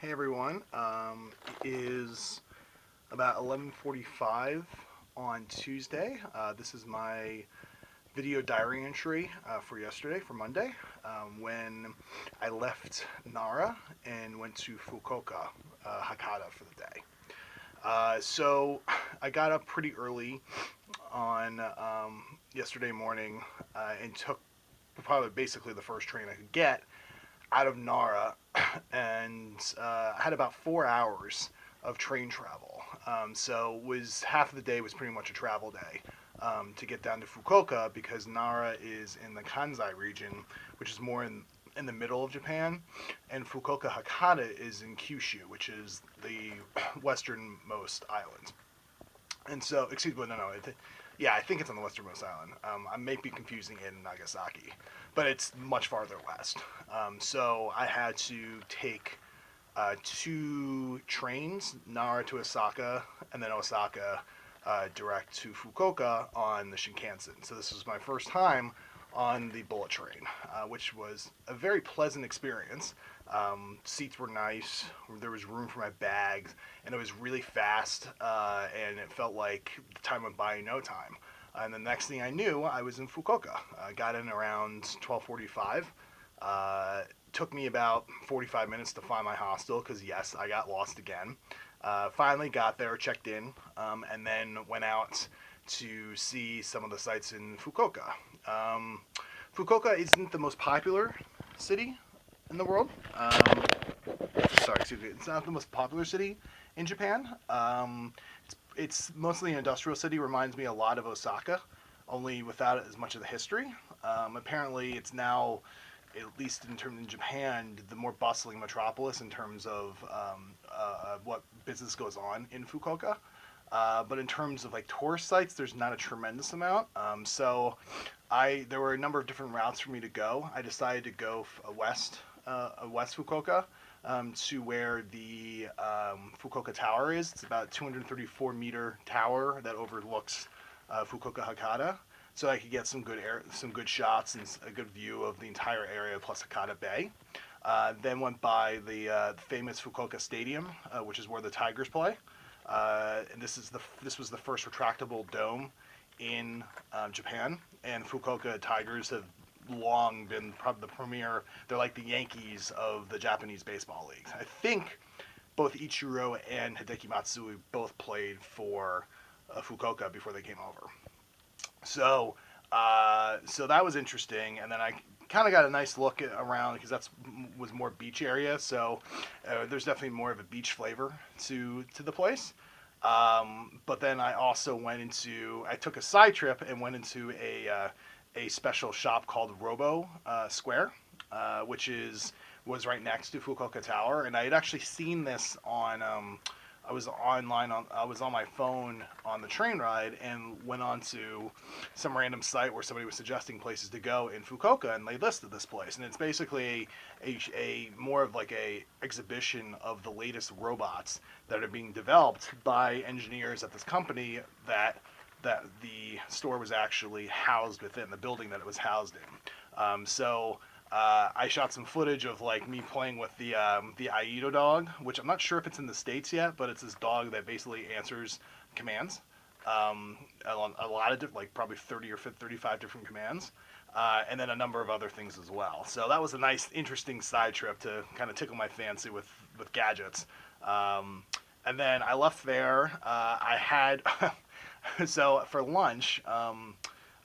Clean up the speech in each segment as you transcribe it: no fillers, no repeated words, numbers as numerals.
Hey everyone. It is about 11:45 on Tuesday. This is my video diary entry for yesterday, for Monday, when I left Nara and went to Fukuoka, Hakata for the day. So I got up pretty early on yesterday morning and took probably basically the first train I could get out of Nara, and I had about 4 hours of train travel. So was half of the day was pretty much a travel day to get down to Fukuoka because Nara is in the Kansai region, which is more in the middle of Japan, and Fukuoka Hakata is in Kyushu, which is the westernmost island. And so, excuse me, no, yeah, I think it's on the westernmost island. I may be confusing it in Nagasaki, but it's much farther west. So I had to take two trains, Nara to Osaka, and then Osaka direct to Fukuoka on the Shinkansen. So this was my first time on the bullet train, which was a very pleasant experience. Seats were nice. There was room for my bags, and it was really fast. And it felt like the time went by in no time. And the next thing I knew, I was in Fukuoka. I got in around 12:45. Took me about 45 minutes to find my hostel because yes, I got lost again. Finally got there, checked in, and then went out to see some of the sites in Fukuoka. Fukuoka isn't the most popular city in the world. Sorry, excuse me. It's not the most popular city in Japan. It's mostly an industrial city. Reminds me a lot of Osaka, only without as much of the history. Apparently, it's now, at least in terms in Japan, the more bustling metropolis in terms of what business goes on in Fukuoka. But in terms of like tourist sites, there's not a tremendous amount. So there were a number of different routes for me to go. I decided to go west Fukuoka, to where the Fukuoka Tower is. It's about a 234-meter tower that overlooks Fukuoka Hakata. So I could get some good shots and a good view of the entire area plus Hakata Bay. Then went by the famous Fukuoka Stadium, which is where the Tigers play. And this was the first retractable dome in Japan. And Fukuoka Tigers have long been probably the premier. They're like the Yankees of the Japanese baseball leagues. I think both Ichiro and Hideki Matsui both played for Fukuoka before they came over. So that was interesting, and then I kind of got a nice look around because was more beach area. So there's definitely more of a beach flavor to the place. But then I took a side trip and went into a special shop called Robo Square, which was right next to Fukuoka Tower, and I had actually seen this on. I was on my phone on the train ride and went on to some random site where somebody was suggesting places to go in Fukuoka, and they listed this place, and it's basically a more of like a exhibition of the latest robots that are being developed by engineers at this company that the store was actually housed within, the building that it was housed in. I shot some footage of like me playing with the Aido dog, which I'm not sure if it's in the States yet, but it's this dog that basically answers commands. A lot of like probably 30 or 35 different commands, and then a number of other things as well. So that was a nice, interesting side trip to kind of tickle my fancy with gadgets. And then I left there. I had so for lunch.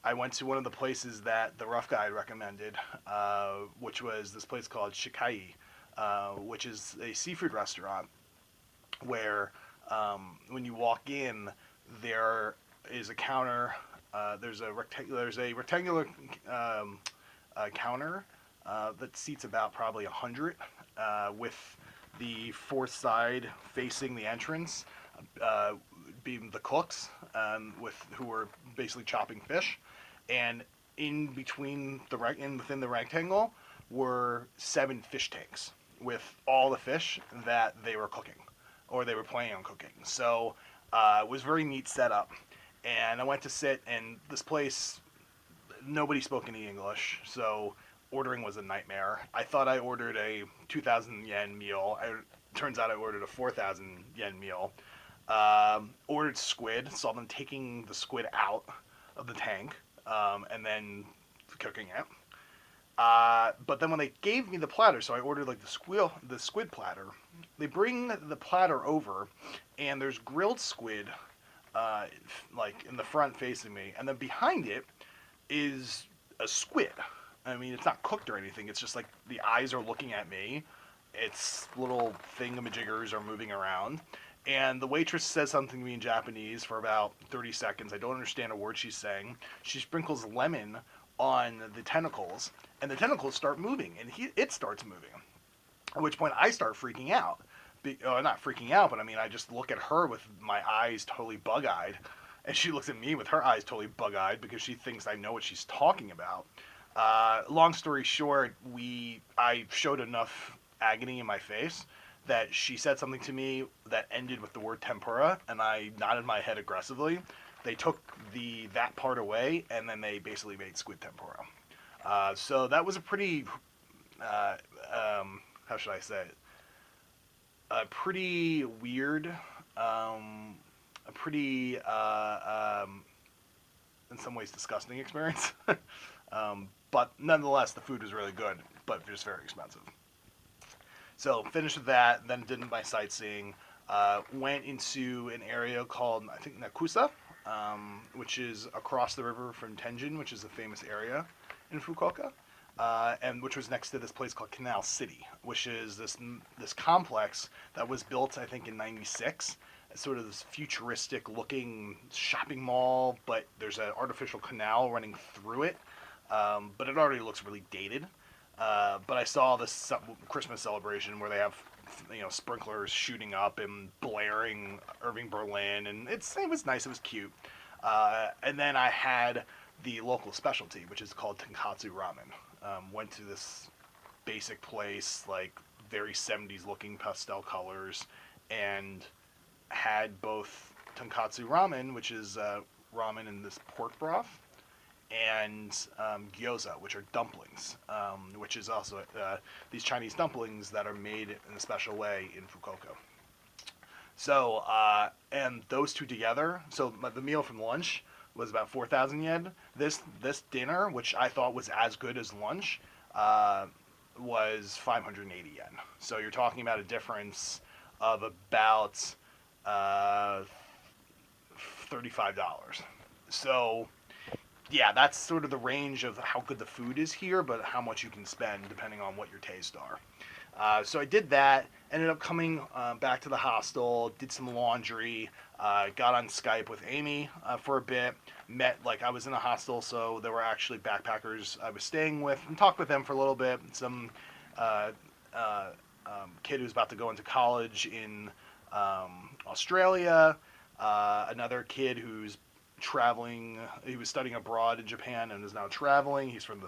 I went to one of the places that the rough guy recommended, which was this place called Shikai, which is a seafood restaurant where when you walk in, there is a counter. There's a rectangular counter that seats about probably 100, with the fourth side facing the entrance, being the cooks, who were basically chopping fish, and in between within the rectangle were 7 fish tanks with all the fish that they were cooking or they were planning on cooking. So it was a very neat setup, and I went to sit, and this place, nobody spoke any English, so ordering was a nightmare. I thought I ordered a 2,000 yen meal. turns out I ordered a 4,000 yen meal. Ordered squid, saw them taking the squid out of the tank, and then cooking it. But then when they gave me the platter, so I ordered like the squid platter. They bring the platter over, and there's grilled squid, like in the front facing me, and then behind it is a squid. I mean, it's not cooked or anything. It's just like the eyes are looking at me. Its little thingamajiggers are moving around. And the waitress says something to me in Japanese for about 30 seconds. I don't understand a word she's saying. She sprinkles lemon on the tentacles, and the tentacles start moving, and it starts moving. At which point I start freaking out. Not freaking out, but I mean, I just look at her with my eyes totally bug-eyed, and she looks at me with her eyes totally bug-eyed because she thinks I know what she's talking about. Long story short, I showed enough agony in my face that she said something to me that ended with the word tempura, and I nodded my head aggressively. They took that part away, and then they basically made squid tempura. So that was a pretty, how should I say it? A pretty weird, a pretty, in some ways, disgusting experience. But nonetheless, the food was really good, but just very expensive. So finished with that, then did my sightseeing. Went into an area called, I think, Nakusa, which is across the river from Tenjin, which is a famous area in Fukuoka, and which was next to this place called Canal City, which is this complex that was built, I think, in '96. It's sort of this futuristic-looking shopping mall, but there's an artificial canal running through it, but it already looks really dated. But I saw this Christmas celebration where they have, sprinklers shooting up and blaring Irving Berlin, and it was nice. It was cute. And then I had the local specialty, which is called tonkatsu ramen. Went to this basic place, like very 70s looking pastel colors, and had both tonkatsu ramen, which is ramen in this pork broth, and gyoza, which are dumplings, which is also these Chinese dumplings that are made in a special way in Fukuoka. So, and those two together, so the meal from lunch was about 4,000 yen. This dinner, which I thought was as good as lunch, was 580 yen. So you're talking about a difference of about $35. So yeah, that's sort of the range of how good the food is here, but how much you can spend depending on what your tastes are. So I did that, ended up coming back to the hostel, did some laundry, got on Skype with Amy for a bit, I was in a hostel, so there were actually backpackers I was staying with, and talked with them for a little bit. Some kid who's about to go into college in Australia, another kid who's traveling. He was studying abroad in Japan and is now traveling. He's from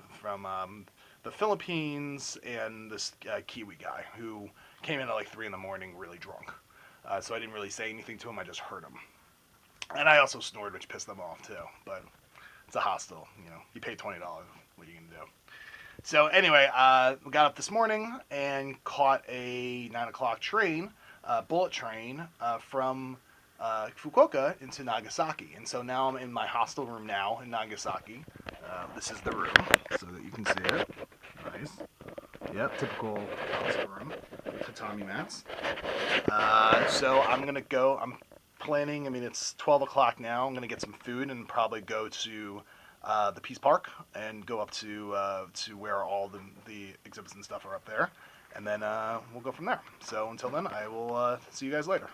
the Philippines, and this Kiwi guy who came in at like 3 a.m. really drunk. So I didn't really say anything to him. I just heard him, and I also snored, which pissed them off too. But it's a hostel, You pay $20. What are you gonna do? So anyway, we got up this morning and caught a 9 o'clock train, bullet train from Fukuoka into Nagasaki. And so now I'm in my hostel room now in Nagasaki. This is the room, so that you can see it. Nice. Yep, typical hostel room. Tatami mats. So I'm going to go, I'm planning, it's 12 o'clock now. I'm going to get some food and probably go to the Peace Park and go up to where all the exhibits and stuff are up there. And then we'll go from there. So until then, I will see you guys later.